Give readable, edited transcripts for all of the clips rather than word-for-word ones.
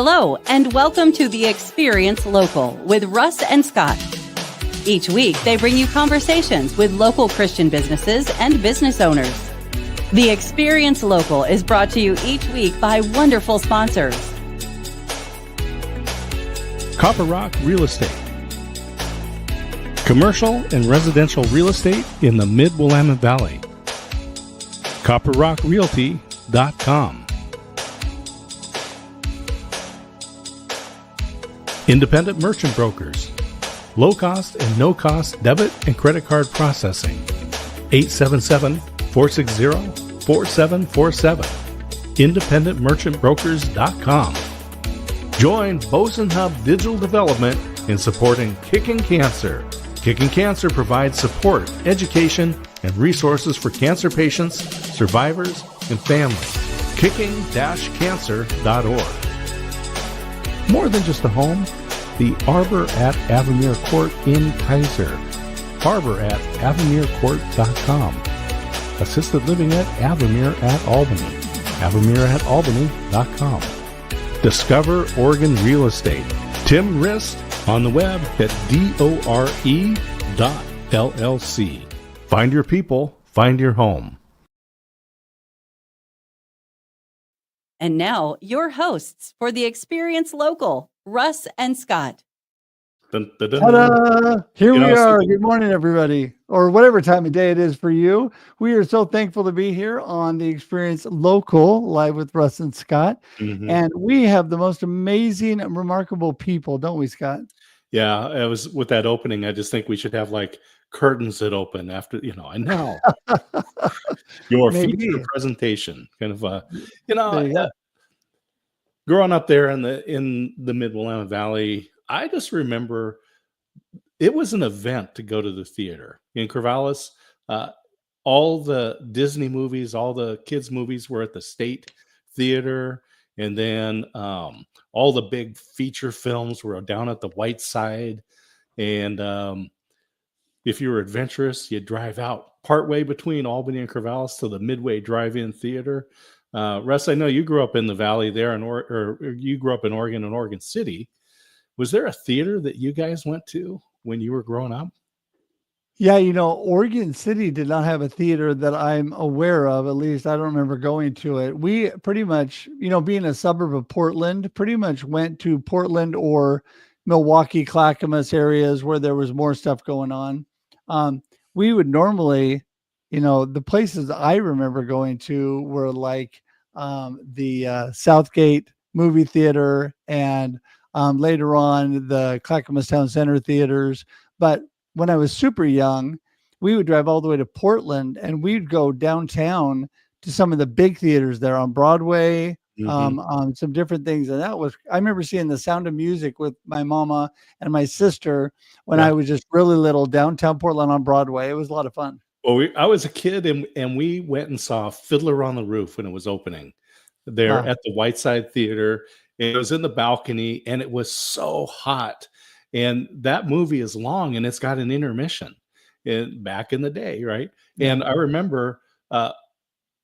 Hello, and welcome to The Experience Local with Russ and Scott. Each week, they bring you conversations with local Christian businesses and business owners. The Experience Local is brought to you each week by wonderful sponsors. Copper Rock Real Estate. Commercial and residential real estate in the Mid-Willamette Valley. CopperRockRealty.com. Independent Merchant Brokers. Low-cost and no-cost debit and credit card processing. 877-460-4747. IndependentMerchantBrokers.com. Join Boson Hub Digital Development in supporting Kicking Cancer. Kicking Cancer provides support, education, and resources for cancer patients, survivors, and families. Kicking-cancer.org. More than just a home, the Arbor at Avamere Court in Kaiser. Arbor at AvamereCourt.com. Assisted living at Avamere at Albany. Avamere at Albany.com. Discover Oregon Real Estate. Tim Rist on the web at DORE.LLC. Find your people, find your home. And now, your hosts for The Experience Local, Russ and Scott. Dun, dun, dun. Ta-da! Here we are. Good morning, everybody, or whatever time of day it is for you. We are so thankful to be here on The Experience Local, live with Russ and Scott. Mhm. And we have the most amazing, remarkable people, don't we, Scott? Yeah, it was with that opening. I just think we should have like curtains that open after, and now your Maybe. feature presentation, kind of There you go. growing up there in the Mid-Willamette Valley. I just remember it was an event to go to the theater in Corvallis. All the Disney movies, all the kids movies were at the State Theater. And then all the big feature films were down at the White Side. And if you were adventurous, you'd drive out partway between Albany and Corvallis to the Midway Drive-In Theater. Russ, I know you grew up in the Valley there, or you grew up in Oregon and Oregon City. Was there a theater that you guys went to when you were growing up? Yeah, Oregon City did not have a theater that I'm aware of. At least I don't remember going to it. We pretty much, being a suburb of Portland, pretty much went to Portland or Milwaukee, Clackamas areas where there was more stuff going on. We would normally, the places I remember going to were like the Southgate movie theater and later on the Clackamas Town Center theaters. But when I was super young, we would drive all the way to Portland and we'd go downtown to some of the big theaters there on Broadway, some different things. And I remember seeing The Sound of Music with my mama and my sister when I was just really little downtown Portland on Broadway. It was a lot of fun. Well, I was a kid and we went and saw Fiddler on the Roof when it was opening there at the Whiteside Theater. It was in the balcony and it was so hot. And that movie is long and it's got an intermission back in the day, right? And I remember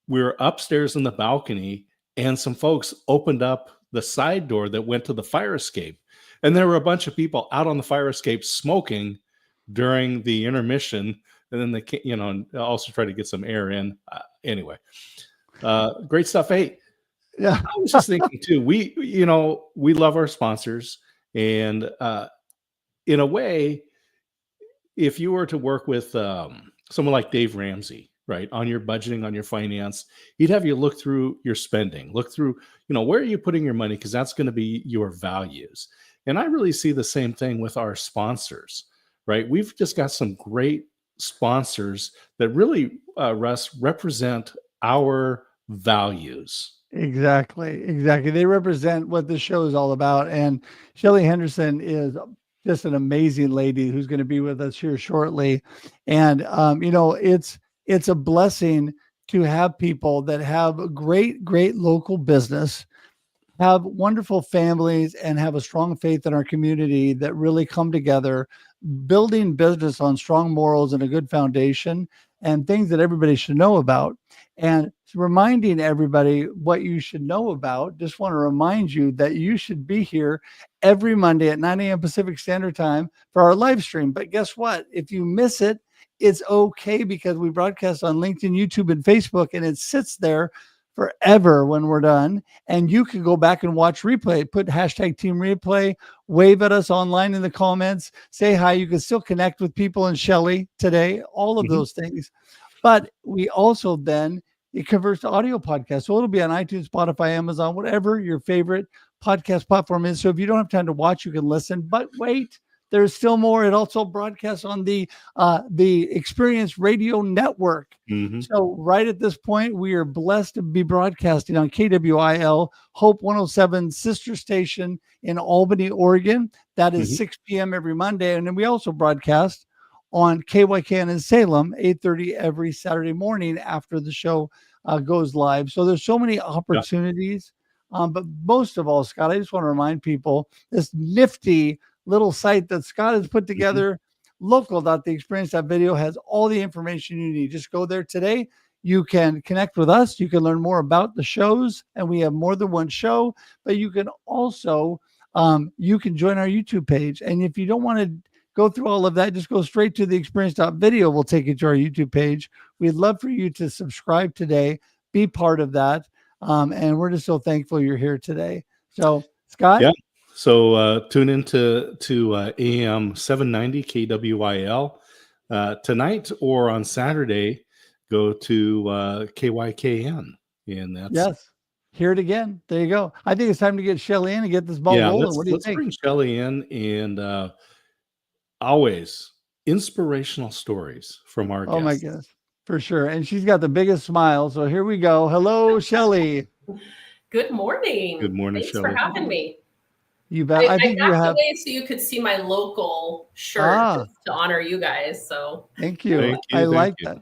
we were upstairs in the balcony and some folks opened up the side door that went to the fire escape. And there were a bunch of people out on the fire escape smoking during the intermission. And then they, also try to get some air in. Anyway, great stuff. Hey, Yeah. I was just thinking too, we love our sponsors. And in a way, if you were to work with someone like Dave Ramsey, right, on your budgeting, on your finance, he'd have you look through your spending, look through, where are you putting your money? Because that's going to be your values. And I really see the same thing with our sponsors, right? We've just got some great sponsors that really, Russ, represent our values. Exactly. They represent what this show is all about. And Shelley Henderson is just an amazing lady who's going to be with us here shortly. And, it's a blessing to have people that have great local business, have wonderful families, and have a strong faith in our community that really come together, building business on strong morals and a good foundation and things that everybody should know about. And reminding everybody what you should know about. Just want to remind you that you should be here every Monday at 9 a.m. Pacific Standard Time for our live stream. But guess what? If you miss it, it's okay, because we broadcast on LinkedIn, YouTube, and Facebook, and it sits there forever when we're done. And you can go back and watch replay. Put hashtag team replay, wave at us online in the comments, say hi. You can still connect with people and Shelley today, all of those things. But we also then, it converts to audio podcast. So it'll be on iTunes, Spotify, Amazon, whatever your favorite podcast platform is. So if you don't have time to watch, you can listen. But wait, there's still more. It also broadcasts on the Experience Radio Network. So right at this point, we are blessed to be broadcasting on KWIL, Hope 107 sister station in Albany, Oregon. That is 6 p.m. every Monday. And then we also broadcast on KYKN in Salem, 8:30 every Saturday morning after the show goes live. So there's so many opportunities. But most of all, Scott, I just want to remind people this nifty little site that Scott has put together, local.theexperience.video, has all the information you need. Just go there today. You can connect with us. You can learn more about the shows, and we have more than one show. But you can also you can join our YouTube page. And if you don't want to go through all of that, just go straight to the experience.video. We'll take you to our YouTube page. We'd love for you to subscribe today, be part of that. And we're just so thankful you're here today. So, Scott? Yeah. So tune into AM 790 KWIL tonight, or on Saturday, go to KYKN. And that's hear it again. There you go. I think it's time to get Shelley in and get this ball rolling. What do you think? Let's bring Shelley in, and always inspirational stories from our guests. Oh my goodness, for sure. And she's got the biggest smile. So here we go. Hello, Shelley. Good morning. Good morning, Thanks Shelley. for having me. You bet. I think you have. So you could see my local shirt to honor you guys. So thank you. I like that.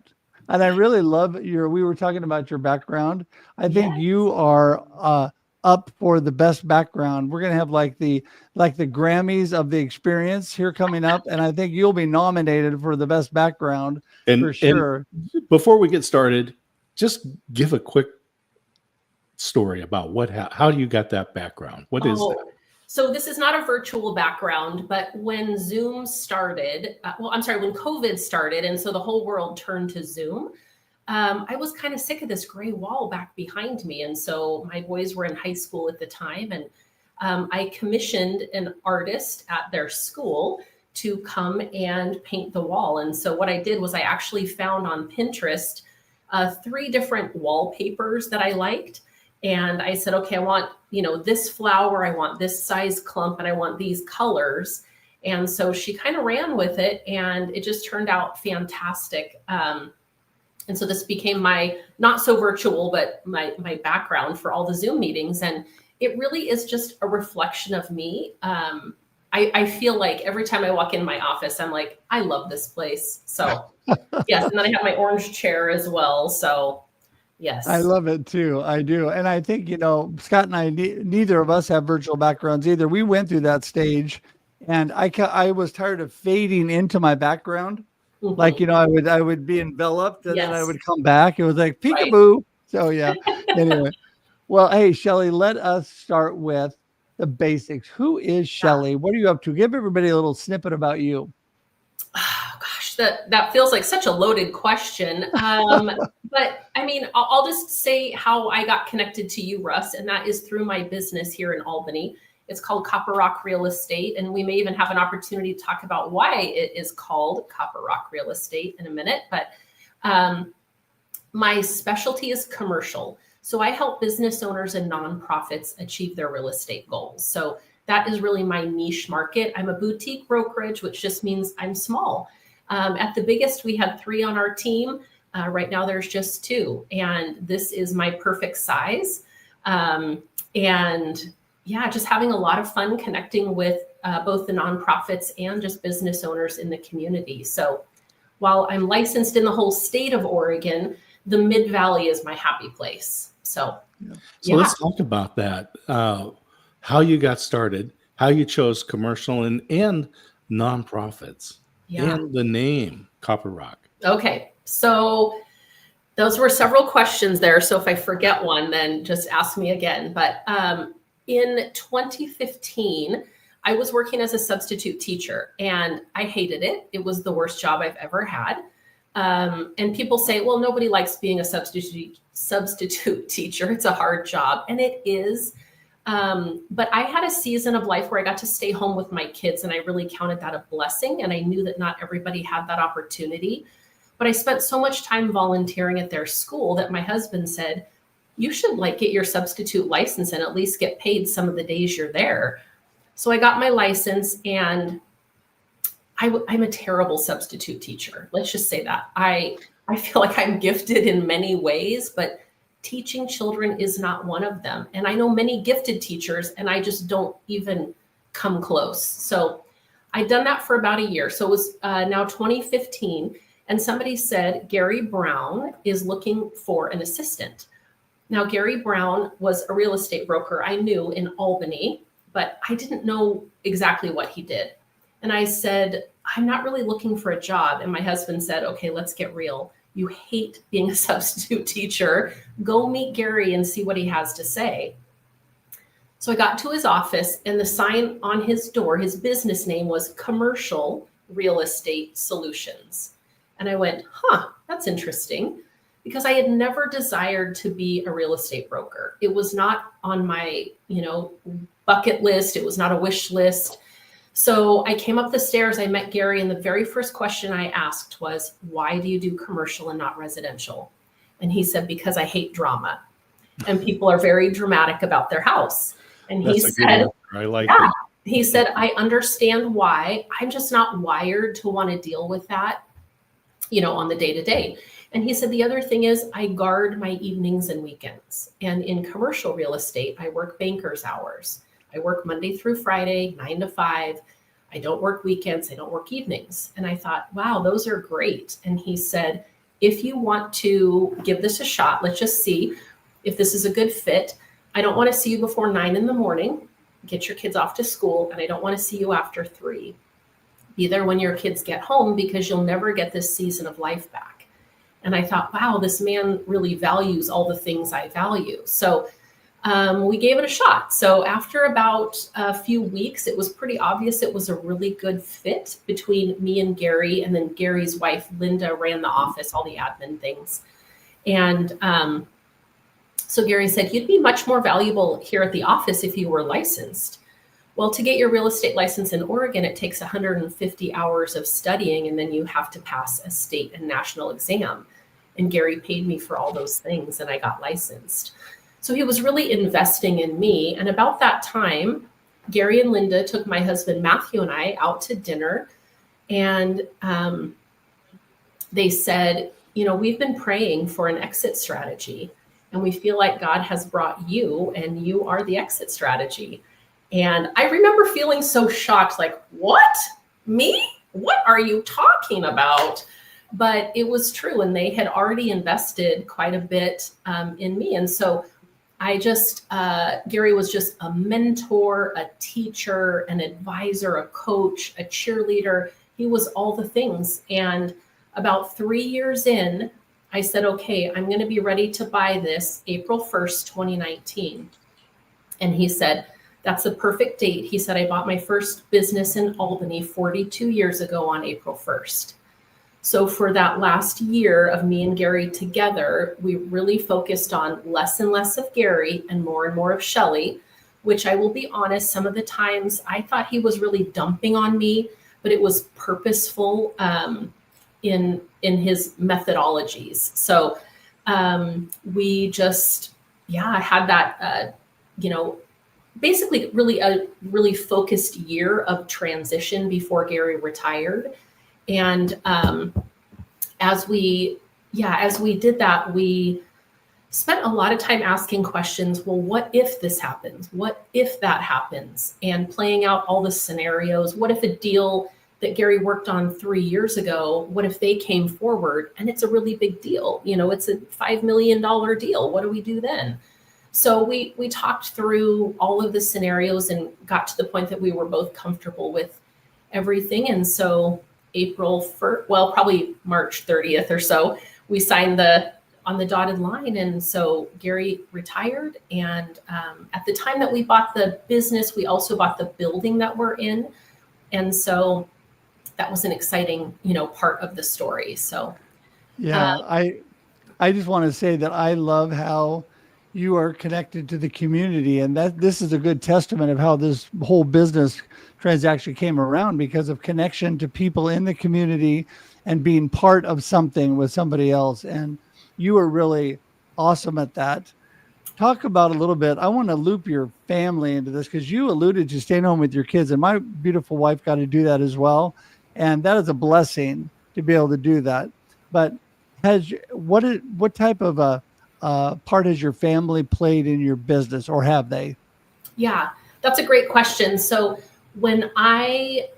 And I really love we were talking about your background. I think you are up for the best background. We're going to have like the Grammys of the experience here coming up. And I think you'll be nominated for the best background for sure. And before we get started, just give a quick story about how you got that background. What is that? So this is not a virtual background, but when Zoom started, when COVID started, and so the whole world turned to Zoom, I was kind of sick of this gray wall back behind me. And so my boys were in high school at the time, and I commissioned an artist at their school to come and paint the wall. And so what I did was I actually found on Pinterest 3 different wallpapers that I liked. And I said, okay, I want, this flower, I want this size clump, and I want these colors. And so she kind of ran with it, and it just turned out fantastic. And so this became my, not so virtual, but my background for all the Zoom meetings. And it really is just a reflection of me. I feel like every time I walk in my office, I'm like, I love this place. So yes. And then I have my orange chair as well. So yes. I love it too. I do. And I think, Scott and I, neither of us have virtual backgrounds either. We went through that stage, and I was tired of fading into my background. Mm-hmm. Like, I would be enveloped, and then I would come back. It was like peekaboo. Right. So yeah. Anyway, well, hey, Shelley, let us start with the basics. Who is Shelley? What are you up to? Give everybody a little snippet about you. Oh gosh, that feels like such a loaded question. But I mean, I'll just say how I got connected to you, Russ, and that is through my business here in Albany. It's called Copper Rock Real Estate, and we may even have an opportunity to talk about why it is called Copper Rock Real Estate in a minute. But my specialty is commercial. So I help business owners and nonprofits achieve their real estate goals. So that is really my niche market. I'm a boutique brokerage, which just means I'm small. At the biggest, we had 3 on our team. Right now, there's just 2. And this is my perfect size. And yeah, just having a lot of fun connecting with both the nonprofits and just business owners in the community. So while I'm licensed in the whole state of Oregon, the Mid-Valley is my happy place. So let's talk about that. How you got started, how you chose commercial and nonprofits, and the name Copper Rock. Okay. So Those were several questions there. So if I forget one, then just ask me again. But in 2015, I was working as a substitute teacher and I hated it. It was the worst job I've ever had. And people say, well, nobody likes being a substitute teacher. It's a hard job. And it is. But I had a season of life where I got to stay home with my kids, and I really counted that a blessing. And I knew that not everybody had that opportunity. But I spent so much time volunteering at their school that my husband said, you should get your substitute license and at least get paid some of the days you're there. So I got my license, and I'm a terrible substitute teacher. Let's just say that. I feel like I'm gifted in many ways, but teaching children is not one of them. And I know many gifted teachers, and I just don't even come close. So I'd done that for about a year. So it was now 2015, and somebody said, Gary Brown is looking for an assistant. Now, Gary Brown was a real estate broker I knew in Albany, but I didn't know exactly what he did. And I said, I'm not really looking for a job. And my husband said, okay, let's get real. You hate being a substitute teacher. Go meet Gary and see what he has to say. So I got to his office, and the sign on his door, his business name was Commercial Real Estate Solutions. And I went, that's interesting, because I had never desired to be a real estate broker. It was not on my, bucket list. It was not a wish list. So I came up the stairs, I met Gary, and the very first question I asked was, why do you do commercial and not residential? And he said, because I hate drama. And people are very dramatic about their house. And he said, I like it. He said, I understand why. I'm just not wired to want to deal with that, on the day-to-day. And he said, the other thing is I guard my evenings and weekends. And in commercial real estate, I work banker's hours. I work Monday through Friday, 9 to 5. I don't work weekends. I don't work evenings. And I thought, wow, those are great. And he said, if you want to give this a shot, let's just see if this is a good fit. I don't want to see you before 9 in the morning. Get your kids off to school. And I don't want to see you after 3. Be there when your kids get home, because you'll never get this season of life back. And I thought, wow, this man really values all the things I value. So we gave it a shot. So after about a few weeks, it was pretty obvious it was a really good fit between me and Gary. And then Gary's wife, Linda, ran the office, all the admin things. And so Gary said, you'd be much more valuable here at the office if you were licensed. Well, to get your real estate license in Oregon, it takes 150 hours of studying, and then you have to pass a state and national exam. And Gary paid me for all those things, and I got licensed. So he was really investing in me. And about that time, Gary and Linda took my husband, Matthew, and I out to dinner. And they said, we've been praying for an exit strategy, and we feel like God has brought you, and you are the exit strategy. And I remember feeling so shocked, like, what? Me? What are you talking about? But it was true. And they had already invested quite a bit in me. And so Gary was just a mentor, a teacher, an advisor, a coach, a cheerleader. He was all the things. And about 3 years in, I said, okay, I'm going to be ready to buy this April 1st, 2019. And he said, that's the perfect date. He said, I bought my first business in Albany 42 years ago on April 1st. So for that last year of me and Gary together, we really focused on less and less of Gary and more of Shelley, which I will be honest, some of the times I thought he was really dumping on me, but it was purposeful in his methodologies. So we just, had that, basically really a really focused year of transition before Gary retired. And as we did that, we spent a lot of time asking questions. Well, what if this happens? What if that happens? And playing out all the scenarios. What if a deal that Gary worked on 3 years ago, what if they came forward and it's a really big deal? It's a $5 million deal. What do we do then? So we talked through all of the scenarios and got to the point that we were both comfortable with everything. And so April 1st, well, probably March 30th or so, we signed the on the dotted line. And so Gary retired. And at the time that we bought the business, we also bought the building that we're in. And so that was an exciting, part of the story. So Yeah, I just want to say that I love how you are connected to the community, and that this is a good testament of how this whole business transaction came around, because of connection to people in the community and being part of something with somebody else. And you are really awesome at that. Talk about a little bit. I want to loop your family into this, because you alluded to staying home with your kids, and my beautiful wife got to do that as well. And that is a blessing to be able to do that. But what type of a part has your family played in your business, or have they? Yeah, that's a great question. So when I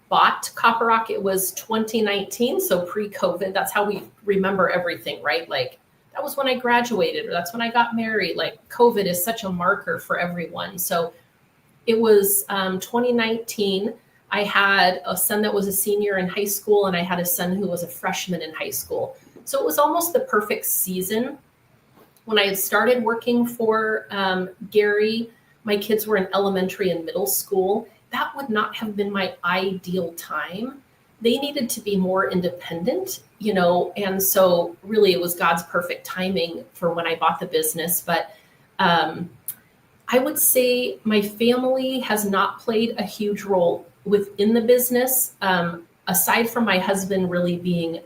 bought Copper Rock, it was 2019, so pre-COVID. That's how we remember everything, right? Like that was when I graduated, or that's when I got married. Like COVID is such a marker for everyone. So it was 2019. I had a son that was a senior in high school, and I had a son who was a freshman in high school. So it was almost the perfect season. When I had started working for Gary, my kids were in elementary and middle school. That would not have been my ideal time. They needed to be more independent, and so really it was God's perfect timing for when I bought the business. But I would say my family has not played a huge role within the business, aside from my husband really being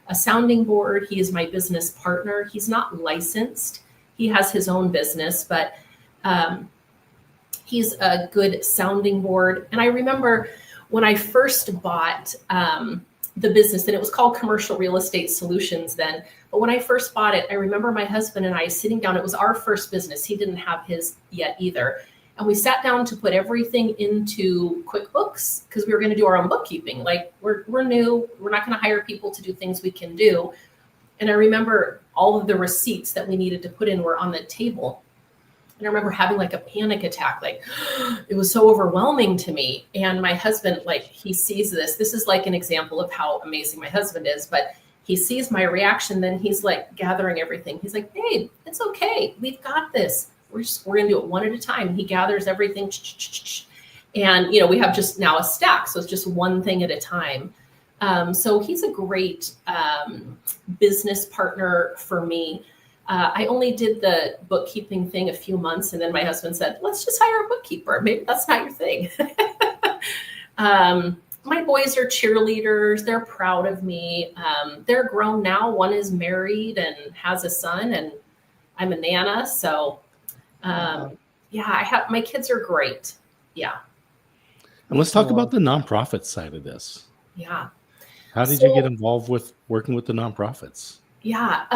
a sounding board. He is my business partner. He's not licensed. He has his own business, but he's a good sounding board. And I remember when I first bought the business, and it was called Commercial Real Estate Solutions then. But when I first bought it, I remember my husband and I sitting down. It was our first business. He didn't have his yet either. And we sat down to put everything into QuickBooks, because we were going to do our own bookkeeping. Like we're new, we're not going to hire people to do things we can do. And I remember all of the receipts that we needed to put in were on the table. And I remember having like a panic attack, like it was so overwhelming to me. And my husband, like he sees this. This is like an example of how amazing my husband is, but he sees my reaction. Then he's like gathering everything. He's like, babe, it's okay. We've got this. We're going to do it one at a time. He gathers everything. And, we have just now a stack. So it's just one thing at a time. So he's a great business partner for me. I only did the bookkeeping thing a few months. And then my husband said, let's just hire a bookkeeper. Maybe that's not your thing. My boys are cheerleaders. They're proud of me. They're grown now. One is married and has a son, and I'm a nana. So my kids are great. Yeah. And let's talk about the nonprofit side of this. Yeah. How did you get involved with working with the nonprofits? Yeah.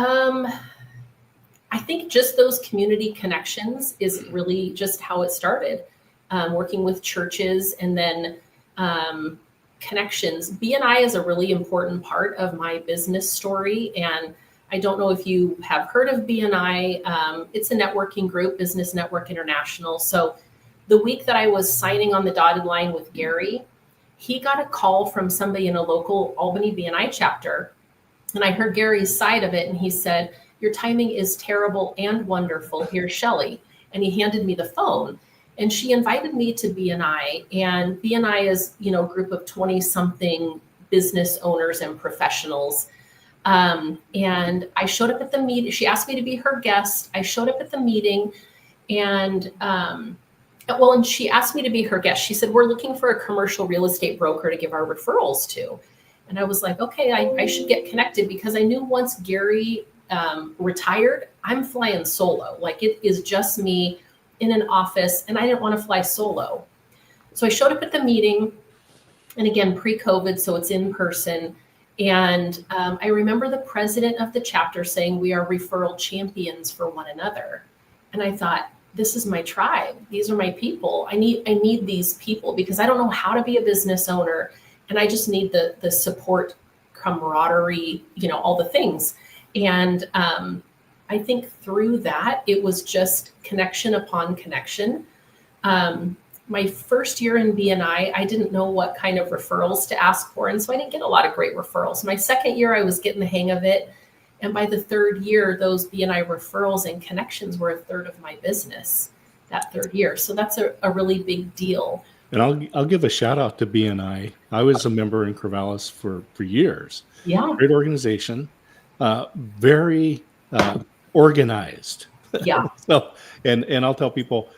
I think just those community connections is really just how it started. Working with churches, and then connections. BNI is a really important part of my business story. And I don't know if you have heard of BNI. It's a networking group, Business Network International. So the week that I was signing on the dotted line with Gary, he got a call from somebody in a local Albany BNI chapter. And I heard Gary's side of it. And he said, your timing is terrible and wonderful. Here's Shelley. And he handed me the phone. And she invited me to BNI. And BNI is, a group of 20-something business owners and professionals. And I showed up at the meeting. She asked me to be her guest. I showed up at the meeting, and and she asked me to be her guest. She said, we're looking for a commercial real estate broker to give our referrals to. And I was like, okay, I should get connected, because I knew once Gary retired, I'm flying solo. Like it is just me in an office, and I didn't want to fly solo. So I showed up at the meeting, and again, pre-COVID, so it's in person. And I remember the president of the chapter saying, we are referral champions for one another. And I thought, this is my tribe. These are my people. I need these people, because I don't know how to be a business owner. And I just need the support, camaraderie, all the things. And I think through that, it was just connection upon connection. My first year in BNI, I didn't know what kind of referrals to ask for. And so I didn't get a lot of great referrals. My second year, I was getting the hang of it. And by the third year, those BNI referrals and connections were a third of my business that third year. So that's a really big deal. And I'll give a shout out to BNI. I was a member in Corvallis for years. Yeah. Great organization, very organized. Yeah. So, and I'll tell people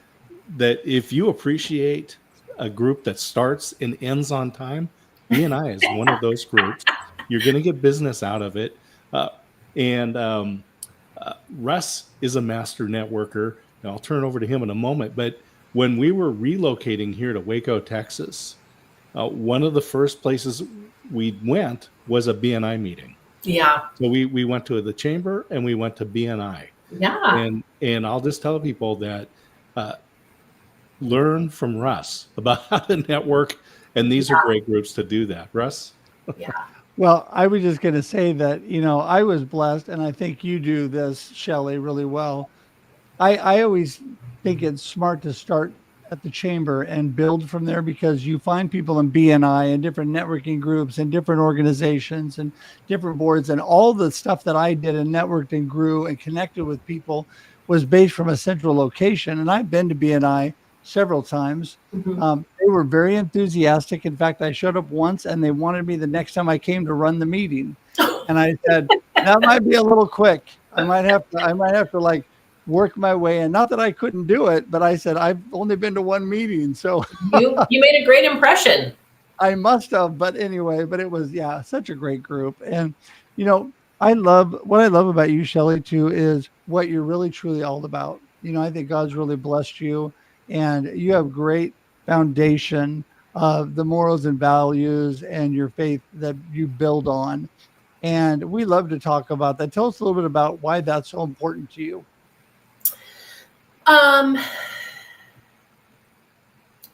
that if you appreciate a group that starts and ends on time, BNI is one of those groups. You're going to get business out of it. Russ is a master networker. And I'll turn over to him in a moment. But when we were relocating here to Waco, Texas, one of the first places we went was a BNI meeting. Yeah. So we went to the chamber and we went to BNI. Yeah. And I'll just tell people that learn from Russ about how to network. And these are great groups to do that. Russ? Yeah. Well, I was just going to say that, I was blessed, and I think you do this, Shelley, really well. I always think it's smart to start at the chamber and build from there, because you find people in BNI and different networking groups and different organizations and different boards, and all the stuff that I did and networked and grew and connected with people was based from a central location. And I've been to BNI several times. Mm-hmm. They were very enthusiastic. In fact, I showed up once and they wanted me the next time I came to run the meeting. And I said, that might be a little quick. I might have to like work my way in. Not that I couldn't do it, but I said, I've only been to one meeting. So you made a great impression. I must have, but anyway, but it was, such a great group. And, what I love about you, Shelley, too, is what you're really truly all about. I think God's really blessed you, and you have great foundation of the morals and values and your faith that you build on. And we love to talk about that. Tell us a little bit about why that's so important to you. I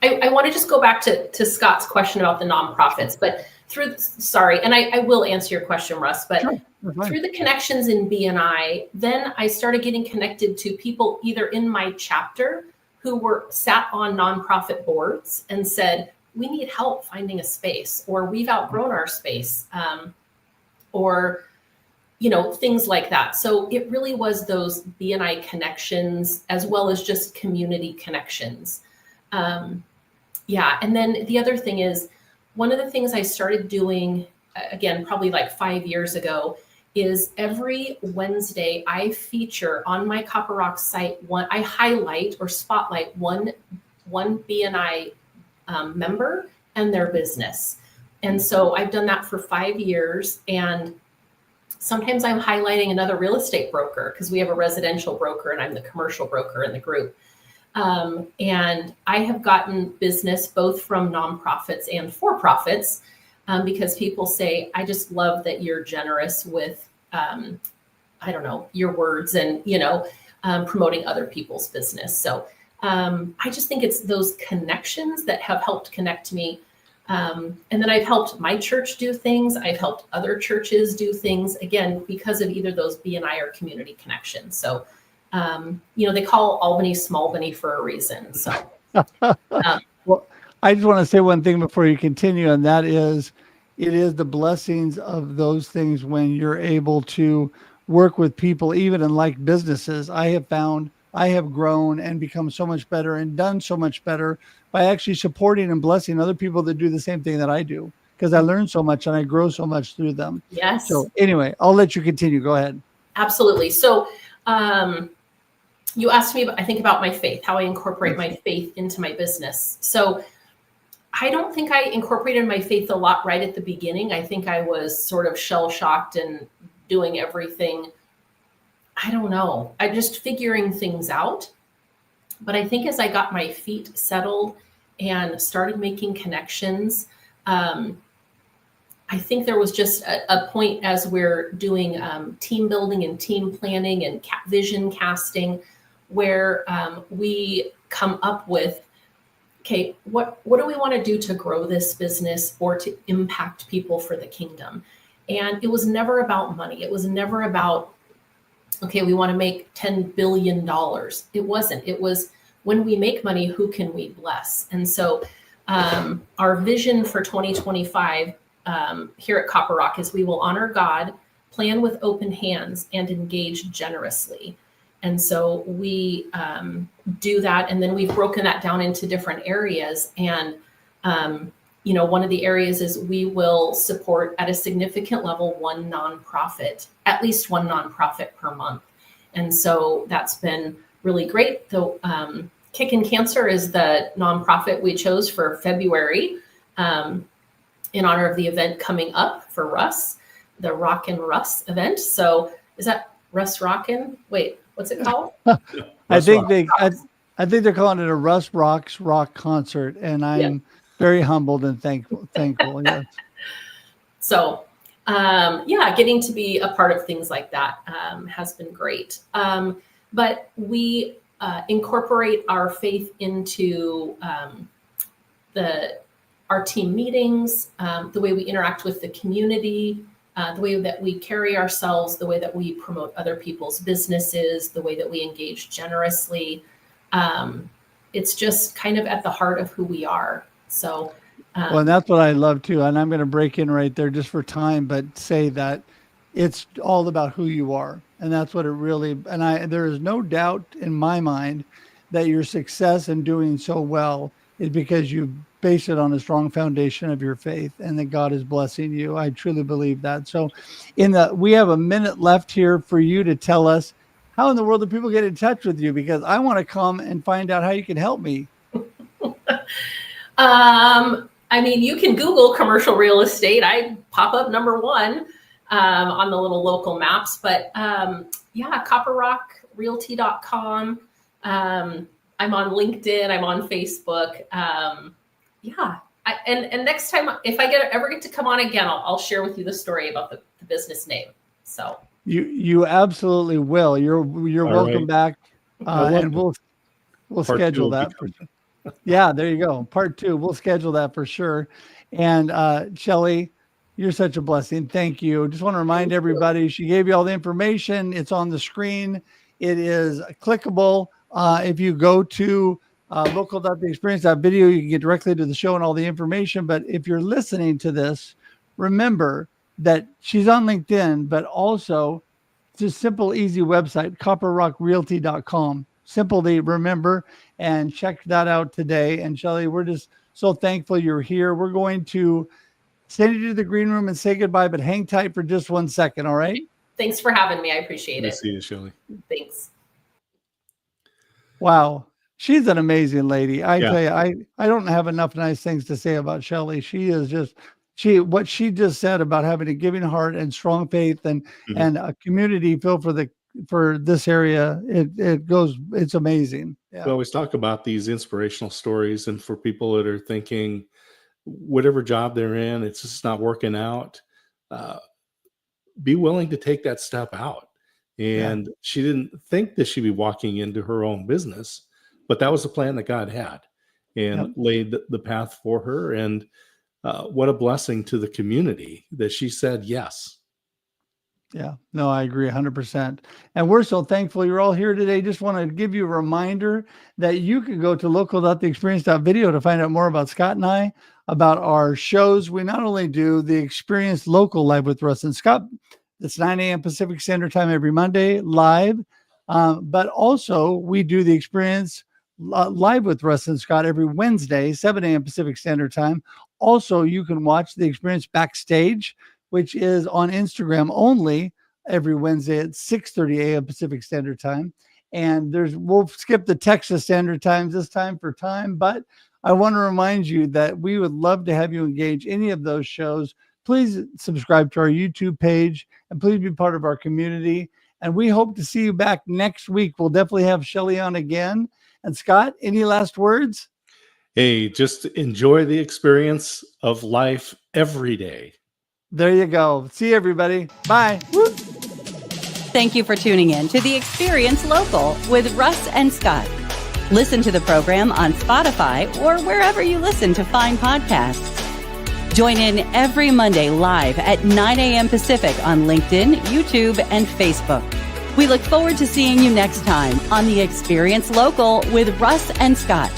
want to just go back to Scott's question about the nonprofits, but and I will answer your question, Russ, but Sure, through the connections in BNI, then I started getting connected to people either in my chapter who were sat on nonprofit boards and said, we need help finding a space, or we've outgrown our space, or things like that. So it really was those BNI connections as well as just community connections. And then the other thing is, one of the things I started doing, again, probably like 5 years ago, is every Wednesday I feature on my Copper Rock site, I highlight or spotlight one BNI member and their business. And so I've done that for 5 years, and sometimes I'm highlighting another real estate broker, because we have a residential broker and I'm the commercial broker in the group. And I have gotten business both from nonprofits and for-profits, because people say, I just love that you're generous with, your words and, promoting other people's business. So I just think it's those connections that have helped connect me. And then I've helped my church do things. I've helped other churches do things, again, because of either those BNI or community connections. So, they call Albany Smallbany for a reason. So, well, I just want to say one thing before you continue, and that is, it is the blessings of those things when you're able to work with people, even in like businesses. I have found I have grown and become so much better and done so much better by actually supporting and blessing other people that do the same thing that I do, because I learn so much and I grow so much through them. Yes. So anyway, I'll let you continue. Go ahead. Absolutely. So you asked me, I think, about my faith, how I incorporate my faith into my business. So I don't think I incorporated my faith a lot right at the beginning. I think I was sort of shell-shocked and doing everything. I don't know. I'm just figuring things out. But I think as I got my feet settled and started making connections, I think there was just a point as we're doing team building and team planning and vision casting, where we come up with, okay, what do we want to do to grow this business or to impact people for the kingdom? And it was never about money. It was never about, okay, we want to make $10 billion. It wasn't. It was, when we make money, who can we bless? And so our vision for 2025 here at Copper Rock is we will honor God plan with open hands, and engage generously. And so we do that. And then we've broken that down into different areas. And, one of the areas is we will support at a significant level at least one nonprofit per month. And so that's been really great. The Kickin' Cancer is the nonprofit we chose for February in honor of the event coming up for Russ, the Rockin' Russ event. So is that Russ Rockin'? Wait, what's it called? I think they're calling it a Russ Rocks rock concert, and I'm very humbled and thankful. Yes. So, getting to be a part of things like that has been great. But we incorporate our faith into our team meetings, the way we interact with the community, the way that we carry ourselves, the way that we promote other people's businesses, the way that we engage generously. It's just kind of at the heart of who we are. So, well, and that's what I love too. And I'm going to break in right there just for time, but say that it's all about who you are. And that's what it really, there is no doubt in my mind that your success in doing so well is because you base it on a strong foundation of your faith and that God is blessing you. I truly believe that. So we have a minute left here for you to tell us how in the world do people get in touch with you? Because I want to come and find out how you can help me. You can Google commercial real estate. I pop up number one on the little local maps, but copperrockrealty.com. I'm on LinkedIn. I'm on Facebook. And next time, if I ever get to come on again, I'll share with you the story about the business name. So you absolutely will. You're welcome back, and we'll schedule that. Yeah, there you go. Part 2. We'll schedule that for sure. And Shelley, you're such a blessing. Thank you. Just want to remind everybody, she gave you all the information. It's on the screen. It is clickable. If you go to local.theexperience.video, you can get directly to the show and all the information. But if you're listening to this, remember that she's on LinkedIn, but also it's a simple, easy website, copperrockrealty.com. Simple to remember, and check that out today. And Shelley, we're just so thankful you're here. We're going to send you to the green room and say goodbye, but hang tight for just 1 second. All right. Thanks for having me. I appreciate it. Nice to see you, Shelley. Thanks. Wow. She's an amazing lady. I tell you, I don't have enough nice things to say about Shelley. She is just, what she just said about having a giving heart and strong faith and a community filled for this area, it's amazing. Yeah. We always talk about these inspirational stories, and for people that are thinking whatever job they're in, it's just not working out, be willing to take that step out. And she didn't think that she'd be walking into her own business, but that was the plan that God had and laid the path for her. And what a blessing to the community that she said yes. Yeah, no, I agree 100%. And we're so thankful you're all here today. Just want to give you a reminder that you can go to local.theexperience.video to find out more about Scott and I, about our shows. We not only do the Experience Local Live with Russ and Scott, it's 9 a.m. Pacific Standard Time every Monday live, but also we do the Experience Live with Russ and Scott every Wednesday, 7 a.m. Pacific Standard Time. Also, you can watch the Experience Backstage, which is on Instagram only every Wednesday at 6:30 a.m. Pacific Standard Time. And we'll skip the Texas Standard Times this time for time, but I want to remind you that we would love to have you engage any of those shows. Please subscribe to our YouTube page and please be part of our community. And we hope to see you back next week. We'll definitely have Shelley on again. And Scott, any last words? Hey, just enjoy the experience of life every day. There you go. See you, everybody. Bye. Woo. Thank you for tuning in to The Experience Local with Russ and Scott. Listen to the program on Spotify or wherever you listen to fine podcasts. Join in every Monday live at 9 a.m. Pacific on LinkedIn, YouTube, and Facebook. We look forward to seeing you next time on The Experience Local with Russ and Scott.